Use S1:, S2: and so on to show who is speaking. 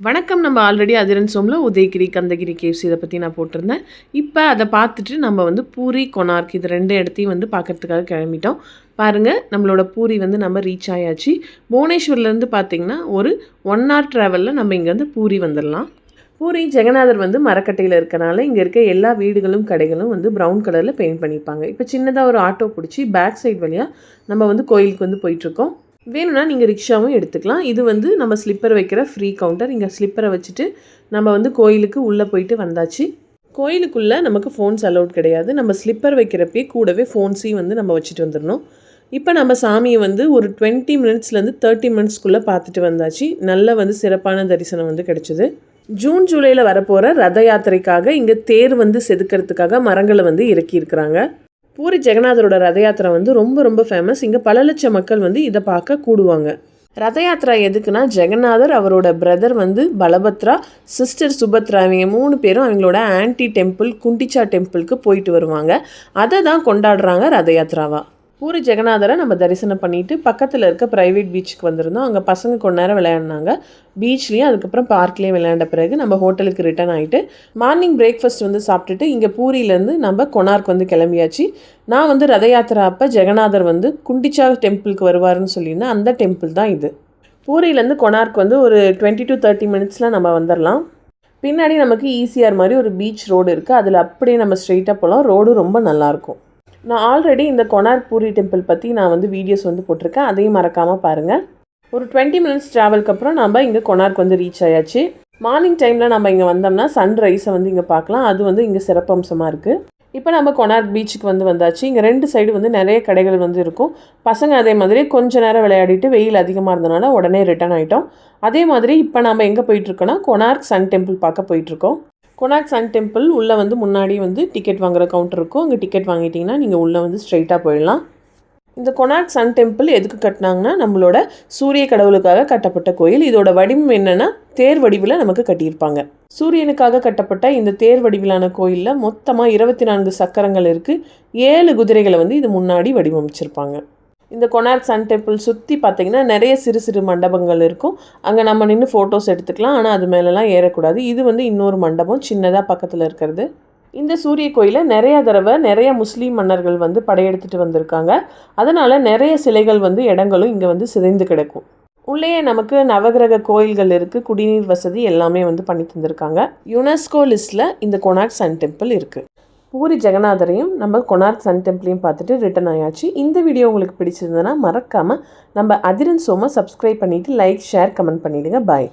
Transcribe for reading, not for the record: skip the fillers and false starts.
S1: வணக்கம். நம்ம already Athiran சோமில் Udayagiri Kandagiri caves இதை பற்றி நான் போட்டிருந்தேன். இப்போ அதை பார்த்துட்டு நம்ம வந்து பூரி கொனார்க் இது 2 இடத்தையும் வந்து பார்க்குறதுக்காக கிளம்பிட்டோம். பாருங்கள், நம்மளோட பூரி வந்து நம்ம ரீச் ஆயாச்சு. புவனேஸ்வர்லேருந்து பார்த்திங்கன்னா ஒரு 1 hour ட்ராவலில் நம்ம இங்கே வந்து பூரி வந்துடலாம். பூரி ஜெகநாதர் வந்து மரக்கட்டையில் இருக்கனால இங்கே இருக்க எல்லா வீடுகளும் கடைகளும் வந்து ப்ரௌன் கலரில் பெயிண்ட் பண்ணியிருப்பாங்க. இப்போ சின்னதாக ஒரு ஆட்டோ பிடிச்சி பேக் சைடு வழியாக நம்ம வந்து கோயிலுக்கு வந்து போயிட்டுருக்கோம். வேணும்னா நீங்கள் ரிக்ஷாவும் எடுத்துக்கலாம். இது வந்து நம்ம ஸ்லிப்பர் வைக்கிற ஃப்ரீ கவுண்டர். இங்கே ஸ்லிப்பரை வச்சுட்டு நம்ம வந்து கோயிலுக்கு உள்ளே போயிட்டு வந்தாச்சு. கோயிலுக்குள்ளே நமக்கு ஃபோன்ஸ் அலௌட் கிடையாது. நம்ம ஸ்லிப்பர் வைக்கிறப்பே கூடவே ஃபோன்ஸையும் வந்து நம்ம வச்சுட்டு வந்துடணும். இப்போ நம்ம சாமியை வந்து ஒரு 20 minutesலேருந்து 30 minutesக்குள்ளே பார்த்துட்டு வந்தாச்சு. நல்ல வந்து சிறப்பான தரிசனம் வந்து கிடச்சிது. ஜூன் ஜூலையில் வரப்போகிற ரத யாத்திரைக்காக இங்கே தேர் வந்து செதுக்கிறதுக்காக மரங்களை வந்து இறக்கியிருக்கிறாங்க. பூரி ஜெகநாதரோட ரத யாத்திரை வந்து ரொம்ப ஃபேமஸ். இங்கே பல லட்சம் மக்கள் வந்து இதை பார்க்க கூடுவாங்க. ரத யாத்திரா எதுக்குன்னா, ஜெகநாதர், அவரோட பிரதர் வந்து பலபத்ரா, சிஸ்டர் சுபத்ரா, இவங்க 3 பேரும் அவங்களோட ஆன்டி டெம்பிள் குண்டிச்சா டெம்பிளுக்கு போயிட்டு வருவாங்க. அதை தான் கொண்டாடுறாங்க ரத யாத்திராவா. பூரி ஜெகநாதரை நம்ம தரிசனம் பண்ணிவிட்டு பக்கத்தில் இருக்க ப்ரைவேட் பீச்சுக்கு வந்திருந்தோம். அங்கே பசங்க கொஞ்ச நேரம் விளையாடினாங்க பீச்லேயும். அதுக்கப்புறம் பார்க்லேயும் விளையாண்ட பிறகு நம்ம ஹோட்டலுக்கு ரிட்டர்ன் ஆகிட்டு மார்னிங் பிரேக்ஃபாஸ்ட் வந்து சாப்பிட்டுட்டு இங்கே பூரியிலேருந்து நம்ம கொனார்க் வந்து கிளம்பியாச்சு. நான் வந்து ரத யாத்திரா அப்போ ஜெகநாதர் வந்து குண்டிச்சா டெம்பிளுக்கு வருவாருன்னு சொல்லியிருந்தேன். அந்த டெம்பிள் தான் இது. பூரியிலேருந்து கொனார்க் வந்து ஒரு 20 to 30 minutesல நம்ம வந்துடலாம். பின்னாடி நமக்கு ஈசிஆர் மாதிரி ஒரு பீச் ரோடு இருக்குது. அதில் அப்படியே நம்ம ஸ்ட்ரெயிட்டாக போகலாம். ரோடு ரொம்ப நல்லாயிருக்கும். நான் ஆல்ரெடி இந்த கொனார்க் பூரி டெம்பிள் பற்றி நான் வந்து வீடியோஸ் வந்து போட்டிருக்கேன். அதையும் மறக்காமல் பாருங்கள். ஒரு 20 minutes ட்ராவலுக்கு அப்புறம் நம்ம இங்கே கொனார்க் வந்து ரீச் ஆயாச்சு. மார்னிங் டைமில் நம்ம இங்கே வந்தோம்னா சன்ரைஸை வந்து இங்கே பார்க்கலாம். அது வந்து இங்கே சிறப்பம்சமாக இருக்குது. இப்போ நம்ம கொனார்க் பீச்சுக்கு வந்து வந்தாச்சு. இங்கே 2 சைடு வந்து நிறைய கடைகள் வந்து இருக்கும். பசங்க அதே மாதிரி கொஞ்ச நேரம் விளையாடிட்டு வெயில் அதிகமாக இருந்தனால உடனே ரிட்டர்ன் ஆகிட்டோம். அதே மாதிரி இப்போ நம்ம எங்கே போயிட்டுருக்கோன்னா கொனார்க் சன் டெம்பிள் பார்க்க போயிட்டுருக்கோம். கொனார்க் சன் டெம்பிள் உள்ளே வந்து முன்னாடி வந்து டிக்கெட் வாங்குகிற கவுண்டர் இருக்கும். அங்கே டிக்கெட் வாங்கிட்டிங்கன்னா நீங்கள் உள்ளே வந்து ஸ்ட்ரைட்டாக போயிடலாம். இந்த கொனார்க் சன் டெம்பிள் எதுக்கு கட்டினாங்கன்னா, நம்மளோட சூரிய கடவுளுக்காக கட்டப்பட்ட கோயில். இதோட வடிவம் என்னென்னா, தேர் வடிவில் நமக்கு கட்டியிருப்பாங்க. சூரியனுக்காக கட்டப்பட்ட இந்த தேர் வடிவிலான கோயிலில் மொத்தமாக 24 சக்கரங்கள் இருக்குது. 7 குதிரைகளை வந்து இது முன்னாடி வடிவமைச்சிருப்பாங்க. இந்த கொனார்க் சன் டெம்பிள் சுற்றி பார்த்திங்கன்னா நிறைய சிறு மண்டபங்கள் இருக்கும். அங்கே நம்ம நின்று ஃபோட்டோஸ் எடுத்துக்கலாம். ஆனால் அது மேலெலாம் ஏறக்கூடாது. இது வந்து இன்னொரு மண்டபம் சின்னதாக பக்கத்தில் இருக்கிறது. இந்த சூரிய கோயிலை நிறைய முஸ்லீம் மன்னர்கள் வந்து படையெடுத்துட்டு வந்திருக்காங்க. அதனால் நிறைய சிலைகள் வந்து இடங்களும் இங்கே வந்து சிதைந்து கிடக்கும். உள்ளேயே நமக்கு நவகிரக கோயில்கள் இருக்குது. குடிநீர் வசதி எல்லாமே வந்து பண்ணி தந்திருக்காங்க. யுனெஸ்கோ லிஸ்ட்டில் இந்த கொனார்க் சன் டெம்பிள் இருக்குது. பூரி ஜெகநாதரையும் நம்ம கொனார்க் சன் டெம்பிளையும் பார்த்துட்டு ரிட்டர்ன் ஆயாச்சு. இந்த வீடியோ உங்களுக்கு பிடிச்சிருந்ததுன்னா மறக்காமல் நம்ம அதிரன் சோமை சப்ஸ்கிரைப் பண்ணிவிட்டு லைக், ஷேர், கமெண்ட் பண்ணிவிடுங்க. பாய்.